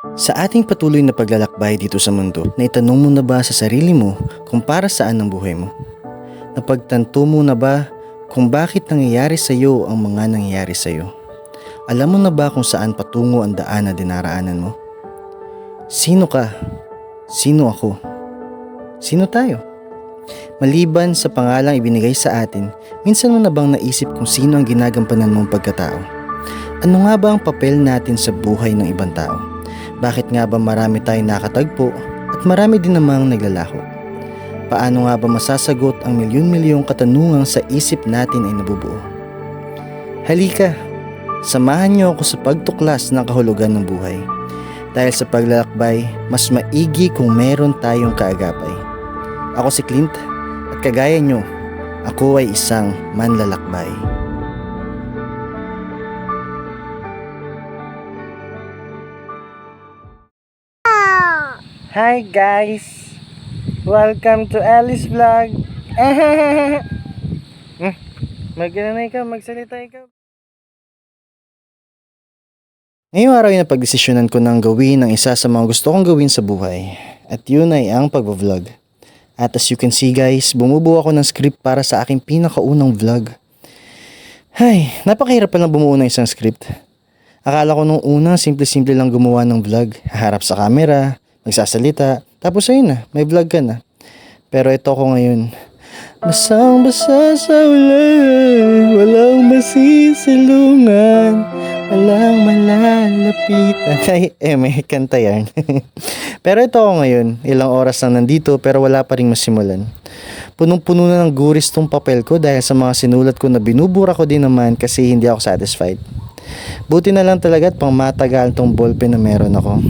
Sa ating patuloy na paglalakbay dito sa mundo, naitanong mo na ba sa sarili mo kung para saan ang buhay mo? Napagtanto mo na ba kung bakit nangyayari sa iyo ang mga nangyayari sa iyo? Alam mo na ba kung saan patungo ang daan na dinaraanan mo? Sino ka? Sino ako? Sino tayo? Maliban sa pangalang ibinigay sa atin, minsan mo na bang naisip kung sino ang ginagampanan mong pagkatao? Ano nga ba ang papel natin sa buhay ng ibang tao? Bakit nga ba marami tayong nakatagpo at marami din namang naglalako? Paano nga ba masasagot ang milyon-milyong katanungang sa isip natin ay nabubuo? Halika, samahan niyo ako sa pagtuklas ng kahulugan ng buhay. Dahil sa paglalakbay, mas maigi kung meron tayong kaagapay. Ako si Clint at kagaya nyo, ako ay isang manlalakbay. Hi guys! Welcome to Alice Vlog! Magana na ikaw, magsalita ikaw. Ngayong araw ay napagdesisyonan ko nang gawin ang isa sa mga gusto kong gawin sa buhay. At yun ay ang pag-vlog. At as you can see guys, bumubuo ako ng script para sa aking pinakaunang vlog. Hay, napakahirap palang bumuo ng isang script. Akala ko nung una, simple-simple lang gumawa ng vlog. Harap sa camera, magsasalita, tapos ayun na, may vlog ka na. Pero ito ko ngayon. Basang-basa sa ulan, walang masisilungan, walang malalapitan. Ay, may kanta yan. Pero ito ako ngayon, ilang oras lang nandito pero wala pa rin masimulan. Punong-puno na ng guris tong papel ko dahil sa mga sinulat ko na binubura ko din naman kasi hindi ako satisfied. Buti na lang talaga at pang matagal tong ballpen na meron ako.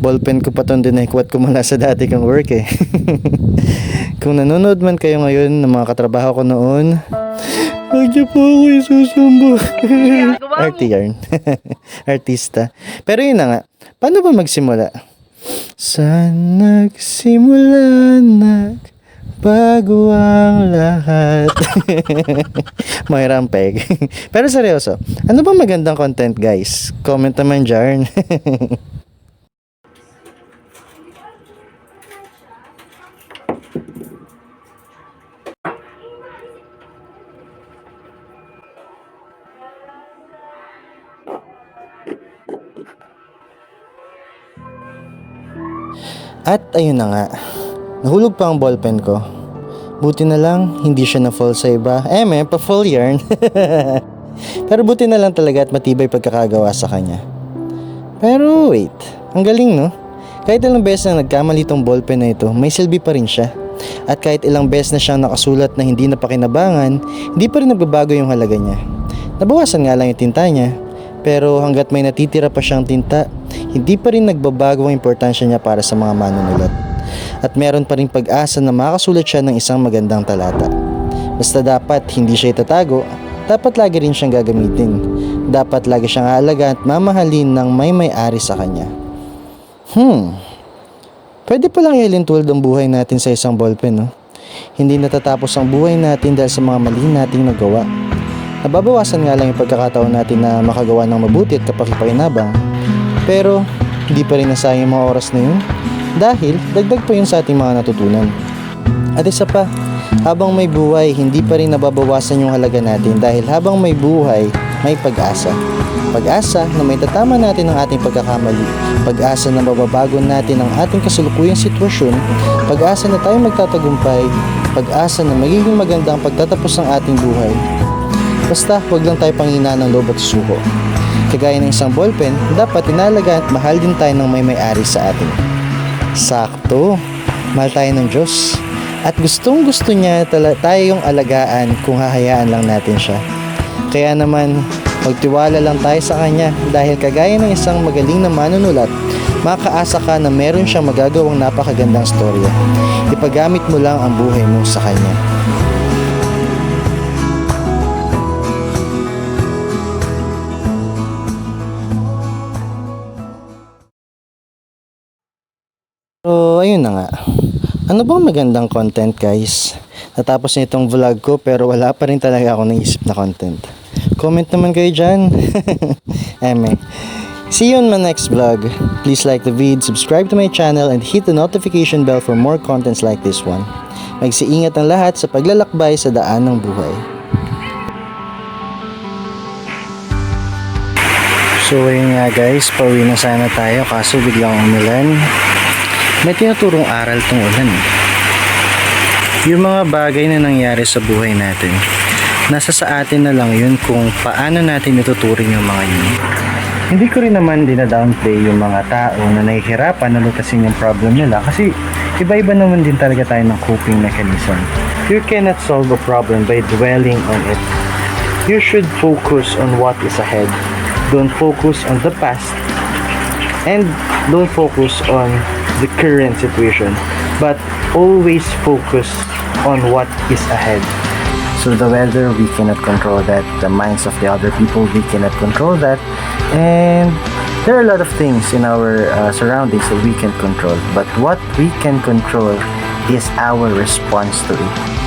Ballpen ko pa itong dinaikwat ko mula sa dati kong work eh. Kung nanonood man kayo ngayon ng mga katrabaho ko noon, huwag niyo po ako isusumbo. Arty yarn. Artista. Pero yun na nga, paano ba magsimula? Saan nagsimula bago ang lahat? May rampeg. Pero seryoso, ano bang magandang content guys? Comment naman dyan. At ayun na nga, nahulog pa ang ballpen ko. Buti na lang, hindi siya na-fall sa iba. May pa-fall yarn. Pero buti na lang talaga at matibay pagkakagawa sa kanya. Pero wait, ang galing no? Kahit ilang beses na nagkamali tong ballpen na ito, may silbi pa rin siya. At kahit ilang beses na siyang nakasulat na hindi napakinabangan, hindi pa rin nagbabago yung halaga niya. Nabawasan nga lang yung tinta niya. Pero hanggat may natitira pa siyang tinta, hindi pa rin nagbabago ang importansya niya para sa mga manunulat. At meron pa rin pag-asa na makasulat siya ng isang magandang talata. Basta dapat hindi siya itatago, dapat lagi rin siyang gagamitin. Dapat lagi siyang aalagaan at mamahalin ng may-ari sa kanya. Pwede palang ihalintulad ang buhay natin sa isang ballpen, no? Hindi natatapos ang buhay natin dahil sa mga mali nating nagawa. Nababawasan nga lang yung pagkakataon natin na makagawa ng mabuti at kapakipakinabang. Pero hindi pa rin nasayang yung mga oras na yun dahil dagdag pa yun sa ating mga natutunan. At isa pa, habang may buhay, hindi pa rin nababawasan yung halaga natin dahil habang may buhay, may pag-asa. Pag-asa na may tatama natin ang ating pagkakamali. Pag-asa na mababago natin ang ating kasalukuyang sitwasyon. Pag-asa na tayo magtatagumpay. Pag-asa na magiging maganda ang pagtatapos ng ating buhay. Basta huwag lang tayo panghinaan ng loob at suko. Kagaya ng isang ballpen, dapat inalagaan at mahal din tayo ng may-ari sa atin. Sakto, mahal tayo ng Diyos. At gustong gusto niya tayong alagaan kung hahayaan lang natin siya. Kaya naman, magtiwala lang tayo sa Kanya dahil kagaya ng isang magaling na manunulat, makaasa ka na meron siyang magagawang napakagandang storya. Ipagamit mo lang ang buhay mo sa Kanya. So, ayun na nga. Ano bang magandang content guys? Natapos na itong vlog ko pero wala pa rin talaga ako naisip na content. Comment naman kayo dyan. See you on my next vlog. Please like the vid, subscribe to my channel, and hit the notification bell for more contents like this one. Magsiingat ang lahat sa paglalakbay sa daan ng buhay. So ayun nga guys, pauwi na sana tayo kaso biglang umulan. May tinuturong aral tong ulan. Yung mga bagay na nangyari sa buhay natin, nasa sa atin na lang yun kung paano natin ituturing yung mga yun. Hindi ko rin naman dina-downplay yung mga tao na nahihirapan na lutasin yung problem nila kasi iba-iba naman din talaga tayo ng coping mechanism. You cannot solve a problem by dwelling on it. You should focus on what is ahead. Don't focus on the past and don't focus on the current situation, but always focus on what is ahead. So the weather, we cannot control that. The minds of the other people, we cannot control that. And there are a lot of things in our surroundings that we can control. But what we can control is our response to it.